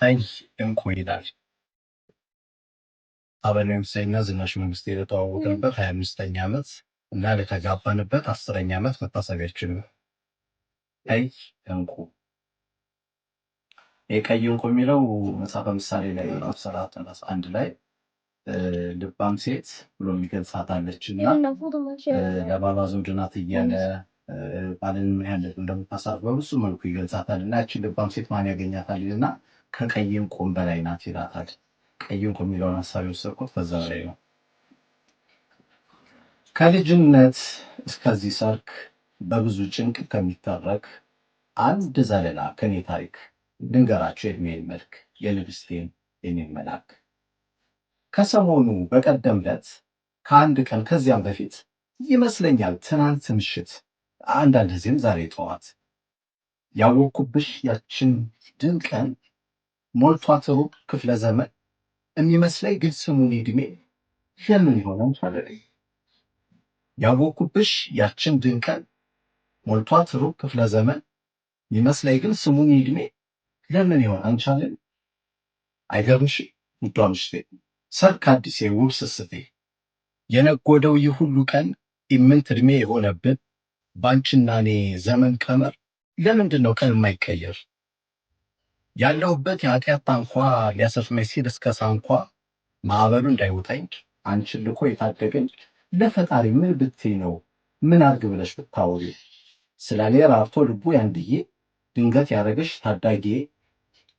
ቀይ እንቁ ይላል። አበኔም ሰይና ዝናሽ መንግስት የተዋወቅንበት 25ኛ ዓመት እና ለተጋባንበት 10ኛ ዓመት መታሰቢያችን ነው። ቀይ እንቁ የቀይ እንቁ የሚለው መጽሐፈ ምሳሌ ላይ 4:31 ላይ ልባም ሴት ብሎ የሚገልጻት አለችና ለባሏ ዘውድ ናት እያለ ባልን ምን ያህል እንደምታሳርፍ በብዙ መልኩ ይገልጻታል። እና ያችን ልባም ሴት ማን ያገኛታል እና ከቀይ እንቁም በላይ ናት ይላታል። ቀይ እንቁ የሚለውን ሀሳብ የወሰድኩት በዛ ላይ ነው። ከልጅነት እስከዚህ ሰርክ በብዙ ጭንቅ ከሚተረክ አንድ ዘለላ ከኔ ታሪክ ድንገራቸው የእድሜን መልክ የንግስቴን የኔን መላክ ከሰሞኑ በቀደም ዕለት ከአንድ ቀን ከዚያም በፊት ይመስለኛል ትናንት ምሽት አንዳንድ ጊዜም ዛሬ ጠዋት ያወቅኩብሽ ያችን ድንቅ ቀን ሞልቷት ሩብ ክፍለ ዘመን የሚመስለኝ ግን ስሙን እድሜ ለምን ይሆናል ታዲያ? ያወቅኩብሽ ያችን ድንቅ ቀን ሞልቷት ሩብ ክፍለ ዘመን የሚመስለኝ ግን ስሙን እድሜ ለምን ይሆናል ታዲያ? አይገርምሽ ውዷ ምሽቴ ሰርክ አዲሴ ውብ ስስቴ የነጎደው ይህ ሁሉ ቀን ኢምንት እድሜ የሆነብን ባንቺና እኔ ዘመን ቀመር ለምንድን ነው ቀን የማይቀየር? ያለሁበት የኃጢአት ታንኳ ሊያሰጥመኝ ሲል እስከ ሳንኳ ማዕበሉ እንዳይውጠኝ አንቺን ልኮ የታደገኝ ለፈጣሪ ምን ብትይ ነው ምን አድርግ ብለሽ ብታወሪ? ስለ እኔ ራርቶ ልቡ ያንድዬ ድንገት ያደረገሽ ታዳጊዬ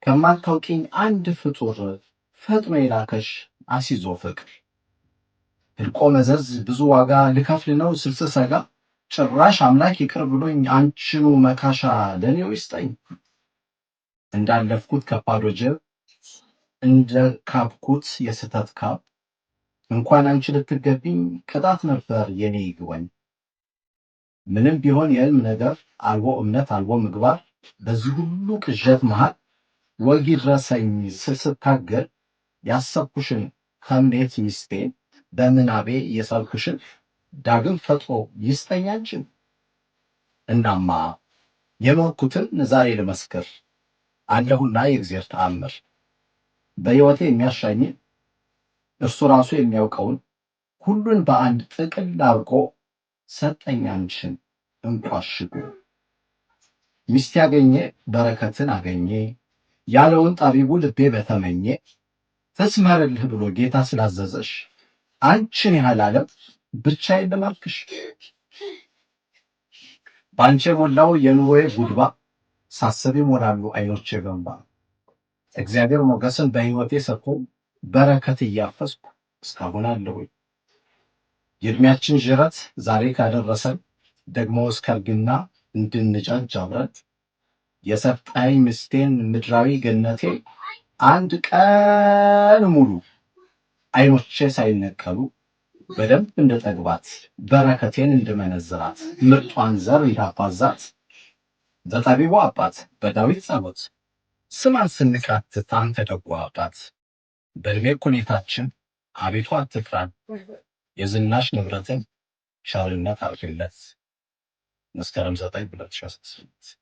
ከማታውቂኝ አንድ ፍጡር ፈጥኖ የላከሽ አሲዞ ፍቅር ህልቆ መዘዝ ብዙ ዋጋ ልከፍል ነው ስልስ ሰጋ ጭራሽ አምላክ ይቅር ብሎኝ አንቺኑ መካሻ ለኔው ይስጠኝ። እንዳለፍኩት ከባዶ ጀብ እንደ ካብኩት የስተት ካብ እንኳን አንቺ ልትገቢኝ ቅጣት ነበር የኔ ይግባኝ። ምንም ቢሆን የህልም ነገር አልቦ እምነት አልቦ ምግባር በዚህ ሁሉ ቅዠት መሃል ወግ ይድረሰኝ ስታገል ያሰብኩሽን ከምኔት ሚስቴን በምናቤ የሳልኩሽን ዳግም ፈጥሮ ይስጠኝ አንቺን። እናማ የኖርኩትን ዛሬ ልመስክር አለሁና የእግዚአብሔር ተአምር በሕይወቴ የሚያሻኝን እርሱ ራሱ የሚያውቀውን ሁሉን በአንድ ጥቅል አርቆ ሰጠኝ አንቺን እንኳ አሽጎ። ሚስት ያገኘ በረከትን አገኘ ያለውን ጠቢቡ ልቤ በተመኘ ተስመርልህ ብሎ ጌታ ስላዘዘሽ አንቺን ያህል ዓለም ብቻዬን ልመርክሽ። በአንቺ የሞላው የኑሮዬ ጉድባ ሳስብ ይሞላሉ አይኖቼ በእንባ። እግዚአብሔር ሞገስን በሕይወቴ ሰጥቶ በረከት እያፈስኩ እስካሁን አለሁኝ። የእድሜያችን ዥረት ዛሬ ካደረሰን ደግሞ እስከ እርግና እንድንጫጭ አብረን የሰጠኝ ምስቴን ምድራዊ ገነቴ አንድ ቀን ሙሉ አይኖቼ ሳይነቀሉ በደንብ እንደጠግባት በረከቴን እንድመነዝራት ምርጧን ዘር እንዳባዛት በጠቢቡ አባት በዳዊት ጸሎት ስማን ስንቃትት አንተ ደጉ አባት በዕድሜ ኩኔታችን አቤቱ አትፍራን የዝናሽ ንብረትን ቸርነት አድርግለት። መስከረም 9 2018